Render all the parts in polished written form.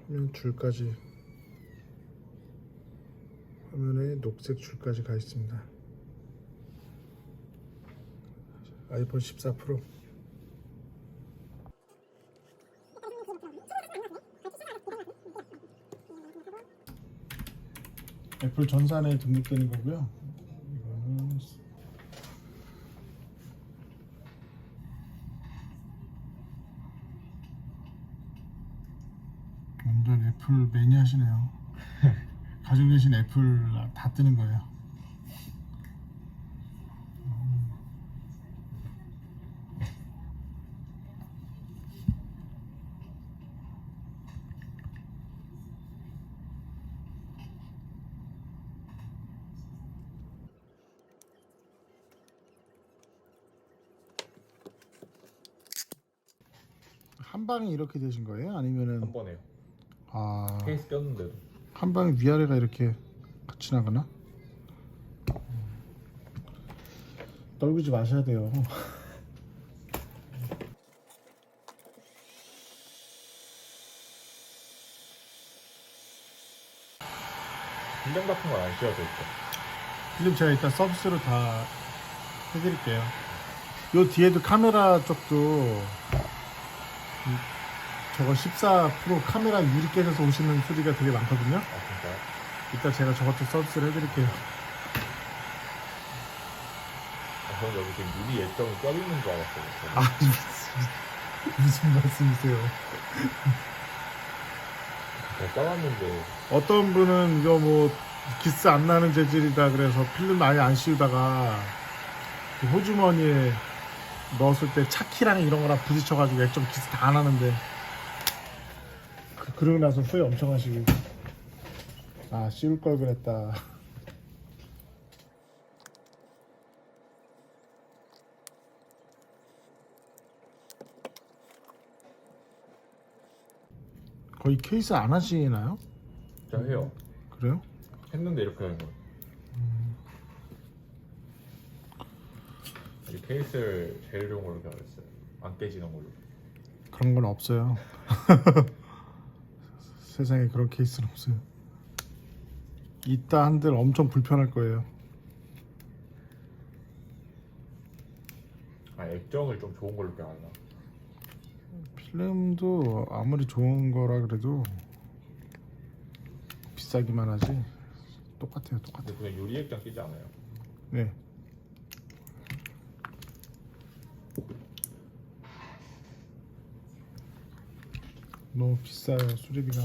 화면 줄까지, 화면에 녹색 줄까지 가 있습니다. 아이폰 14 프로. 애플 전산에 등록되는 거고요. 이거는 완전 애플 매니아시네요. 가지고 계신 애플 다 뜨는 거예요. 한 방에 이렇게 되신 거예요? 아니면은 한 번에요. 아, 케이스 꼈는데도. 한 방에 위아래가 이렇게 같이 나가나? 떨구지 마셔야 돼요. 분량 같은 건 안 씌워져 있죠. 필름 제가 일단 서비스로 다 해드릴게요. 요 뒤에도 카메라 쪽도 저거 14 프로 카메라 유리 깨져서 오시는 소리가 되게 많거든요. 아 진짜요? 이따 제가 저것도 서비스를 해드릴게요. 아, 저는 여기 지금 유리 예정이 껴있는 줄 알았어요. 아, 무슨 말씀이세요? 제가 껴놨는데 어떤 분은 이거 뭐 기스 안 나는 재질이다 그래서 필름 아예 안 씌우다가 그 호주머니에 넣었을 때 차키랑 이런 거랑 부딪혀가지고 액정 기스 다 나는데 그러고 나서 후회 엄청 하시고, 아 씌울 걸 그랬다. 거의 케이스 안 하시나요? 저 해요. 그래요? 했는데 이렇게 하는 거. 이 케이스를 제일 좋은 걸로 결했어요. 안 깨지는 걸로. 그런 건 없어요. 세상에 그런 케이스는 없어요. 있다 한들 엄청 불편할 거예요. 아 액정을 좀 좋은 걸로 껴놨나? 필름도 아무리 좋은 거라 그래도 비싸기만 하지 똑같아요. 똑같아요. 근데 그냥 유리 액정 끼지 않아요? 네. 너무 비싸요, 수리비가.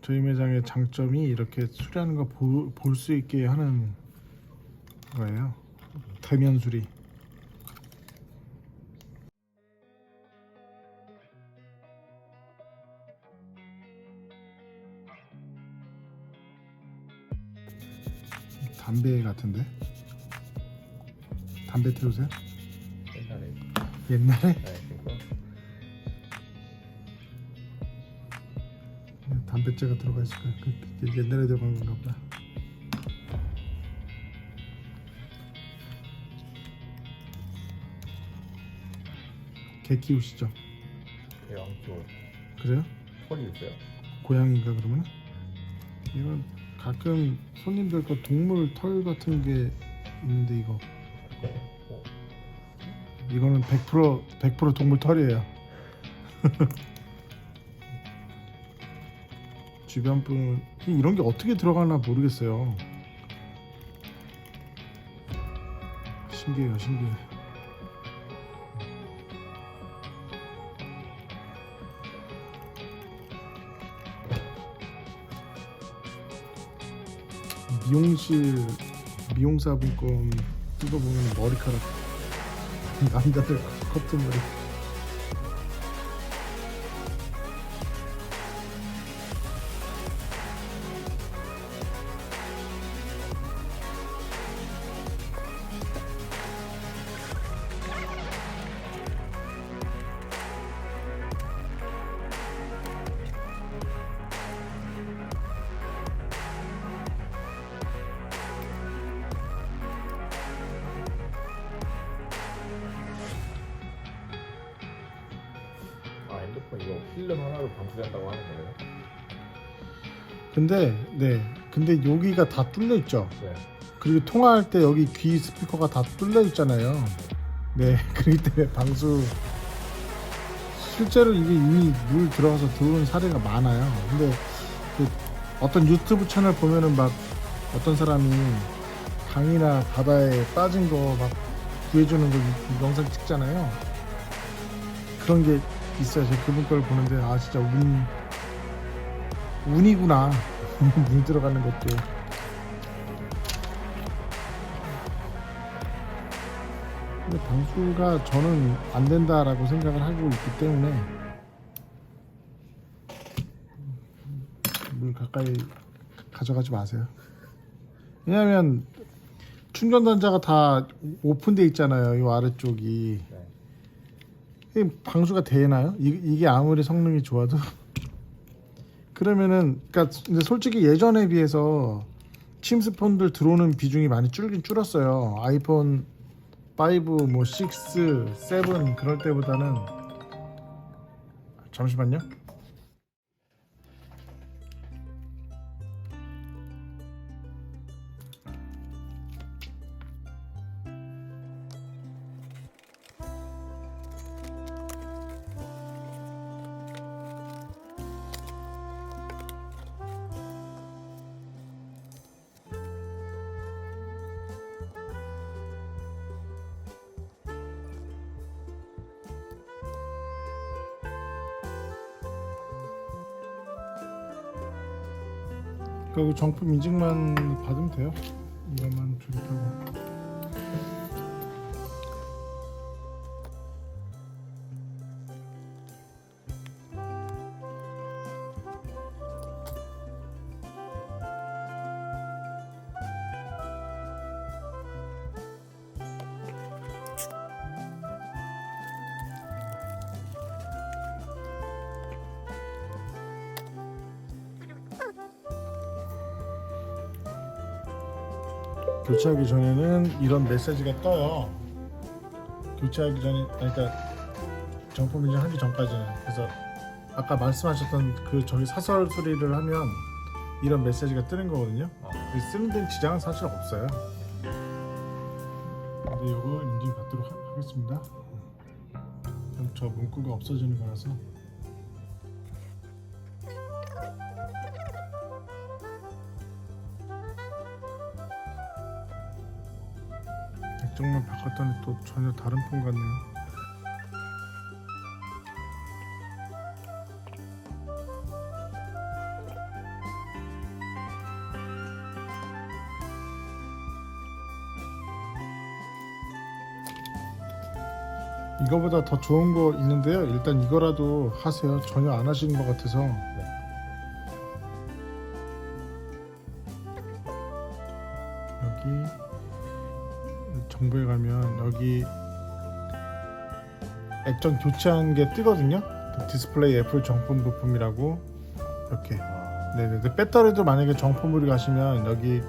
저희 매장의 장점이 이렇게 수리하는 거 볼 수 있게 하는 거예요. 대면 수리. 담배 같은데? 담배 태우세요? 옛날에. 옛날에? 네, 그거. 담배째가 들어가 있을 거야. 옛날에 들어간 건가 보다. 개 키우시죠? 대왕 키워. 그래요? 털이 있어요? 고양이인가 그러면? 이건 가끔 손님들 거 동물 털 같은 게 있는데 이거 어. 이거는 100% 동물 털이에요. 주변 분은 이런 게 어떻게 들어가나 모르겠어요. 신기해요, 신기해. 미용사분 건 뜯어보면 머리카락 남자들 커트머리. 그럼 이거 필름 하나로 방수된다고 하는 거예요? 근데 여기가 다 뚫려 있죠. 네. 그리고 통화할 때 여기 귀 스피커가 다 뚫려 있잖아요. 네, 그렇기 때문에 방수 실제로 이게 이미 물 들어가서 들어오는 사례가 많아요. 근데 그 어떤 유튜브 채널 보면은 막 어떤 사람이 강이나 바다에 빠진 거 막 구해주는 거 영상 찍잖아요. 그런 게 있어요. 제가 그분 걸 보는데 아 진짜 운이구나. 물 들어가는 것도. 근데 방수가 저는 안 된다라고 생각을 하고 있기 때문에 물 가까이 가져가지 마세요. 왜냐면 충전 단자가 다 오픈돼 있잖아요. 이 아래쪽이. 이게 방수가 되나요? 이게 아무리 성능이 좋아도 그러면은 그러니까 근데 솔직히 예전에 비해서 침스폰들 들어오는 비중이 많이 줄긴 줄었어요. 아이폰 5, 뭐 6, 7 그럴 때보다는. 잠시만요. 그 정품 인증만 받으면 돼요. 이것만 조립하고. 교체하기 전에는 이런 메시지가 떠요. 교체하기 전에 그러니까 정품 인증하기 전까지는. 그래서 아까 말씀하셨던 그 저기 사설 수리를 하면 이런 메시지가 뜨는 거거든요. 쓰는 데는 지장은 사실 없어요. 근데 이거 인증 받도록 하겠습니다. 그럼 저 문구가 없어지는 거라서. 액정만 바꿨더니 또 전혀 다른 폰 같네요. 이거보다 더 좋은 거 있는데요. 일단 이거라도 하세요. 전혀 안 하시는 것 같아서. 네. 여기 정보에 가면 여기 액정 교체한 게 뜨거든요. 디스플레이 애플 정품 부품이라고 이렇게. 네네. 배터리도 만약에 정품으로 가시면 여기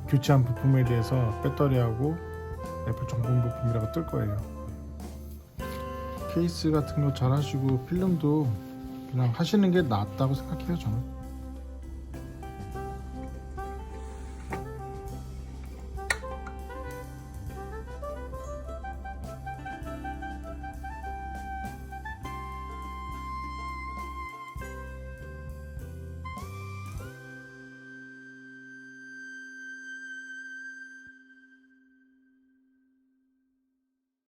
교체한 부품에 대해서 배터리하고 애플 정품 부품이라고 뜰 거예요. 케이스 같은 거 잘 하시고 필름도 그냥 하시는 게 낫다고 생각해요 저는.